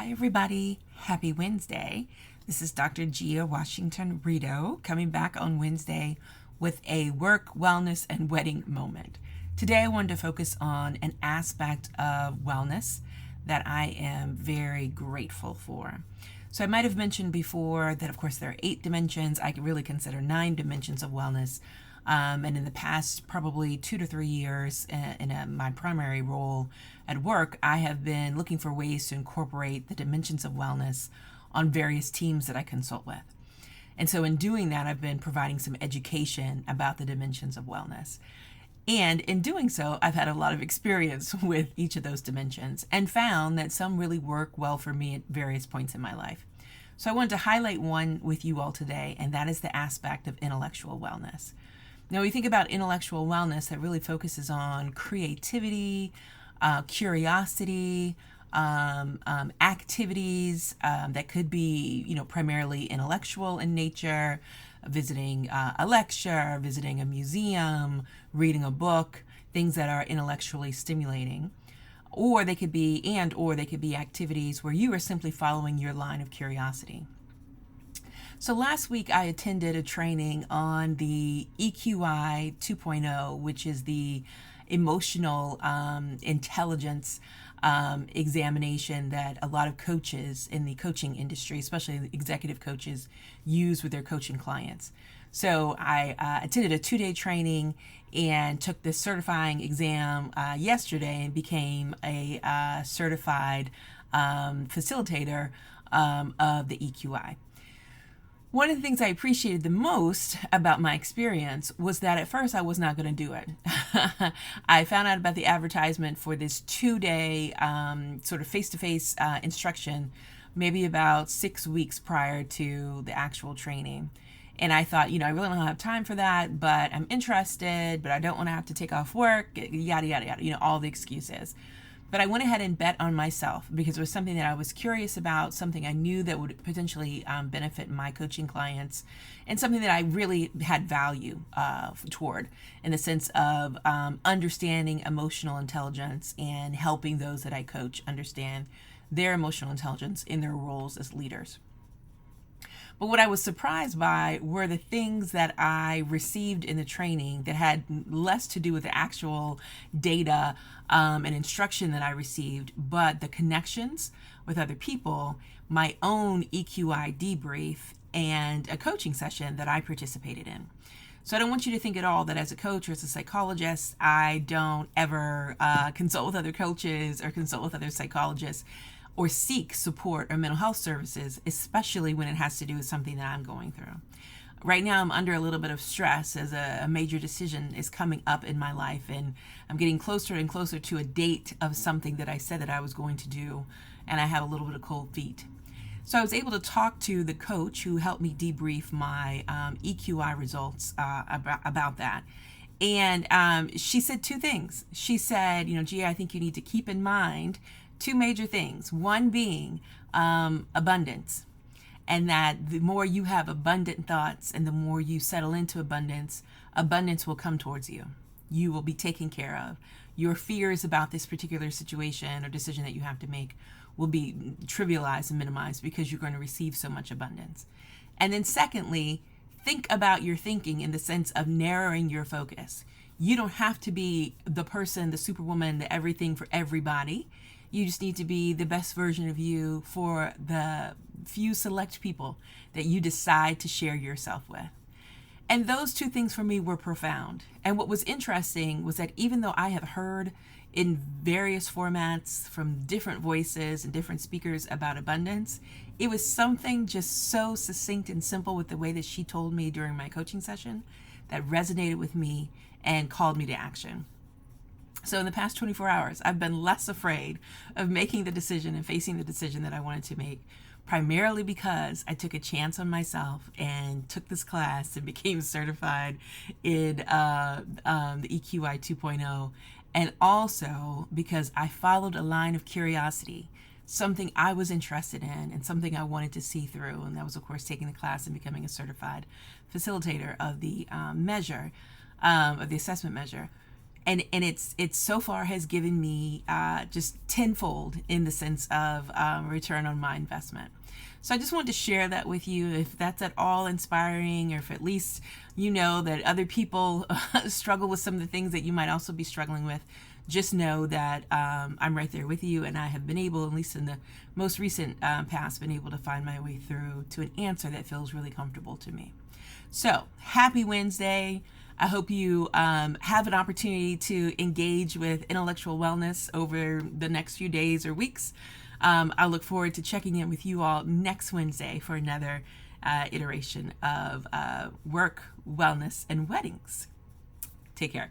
Hi, everybody. Happy Wednesday. This is Dr. Gia Washington Rito coming back on Wednesday with a work, wellness, and wedding moment. Today, I wanted to focus on an aspect of wellness that I am very grateful for. So, I might have mentioned before that, of course, there are 8 dimensions. I really consider 9 dimensions of wellness. And in the past, probably 2 to 3 years in my primary role at work, I have been looking for ways to incorporate the dimensions of wellness on various teams that I consult with. And so in doing that, I've been providing some education about the dimensions of wellness. And in doing so, I've had a lot of experience with each of those dimensions and found that some really work well for me at various points in my life. So I wanted to highlight one with you all today, and that is the aspect of intellectual wellness. Now, we think about intellectual wellness that really focuses on creativity, curiosity, activities that could be, primarily intellectual in nature, visiting a lecture, visiting a museum, reading a book, things that are intellectually stimulating. Or they could be activities where you are simply following your line of curiosity. So last week I attended a training on the EQI 2.0, which is the emotional intelligence examination that a lot of coaches in the coaching industry, especially executive coaches, use with their coaching clients. So I attended a 2-day training and took this certifying exam yesterday and became a certified facilitator of the EQI. One of the things I appreciated the most about my experience was that at first I was not going to do it. I found out about the advertisement for this 2-day sort of face-to-face instruction maybe about 6 weeks prior to the actual training. And I thought, I really don't have time for that, but I'm interested, but I don't want to have to take off work, yada, yada, yada, all the excuses. But I went ahead and bet on myself because it was something that I was curious about, something I knew that would potentially benefit my coaching clients, and something that I really had value toward in the sense of understanding emotional intelligence and helping those that I coach understand their emotional intelligence in their roles as leaders. But what I was surprised by were the things that I received in the training that had less to do with the actual data and instruction that I received, but the connections with other people, my own EQI debrief, and a coaching session that I participated in. So I don't want you to think at all that as a coach or as a psychologist, I don't ever consult with other coaches or consult with other psychologists or seek support or mental health services, especially when it has to do with something that I'm going through. Right now, I'm under a little bit of stress as a major decision is coming up in my life, and I'm getting closer and closer to a date of something that I said that I was going to do, and I have a little bit of cold feet. So I was able to talk to the coach who helped me debrief my EQI results about that. And she said 2 things. She said, Gia, I think you need to keep in mind 2 major things. One being abundance, and that the more you have abundant thoughts and the more you settle into abundance, abundance will come towards you. You will be taken care of. Your fears about this particular situation or decision that you have to make will be trivialized and minimized because you're going to receive so much abundance. And then secondly, think about your thinking in the sense of narrowing your focus. You don't have to be the person, the superwoman, the everything for everybody. You just need to be the best version of you for the few select people that you decide to share yourself with. And those 2 things for me were profound. And what was interesting was that even though I have heard in various formats from different voices and different speakers about abundance, it was something just so succinct and simple with the way that she told me during my coaching session that resonated with me and called me to action. So in the past 24 hours, I've been less afraid of making the decision and facing the decision that I wanted to make, primarily because I took a chance on myself and took this class and became certified in the EQI 2.0, and also because I followed a line of curiosity, something I was interested in and something I wanted to see through, and that was, of course, taking the class and becoming a certified facilitator of the measure, of the assessment measure. and it's so far has given me just tenfold in the sense of return on my investment. So I just wanted to share that with you. If that's at all inspiring, or if at least you know that other people struggle with some of the things that you might also be struggling with, just know that I'm right there with you, and I have been able, at least in the most recent past, been able to find my way through to an answer that feels really comfortable to me. So happy Wednesday. I hope you have an opportunity to engage with intellectual wellness over the next few days or weeks. I look forward to checking in with you all next Wednesday for another iteration of work, wellness, and weddings. Take care.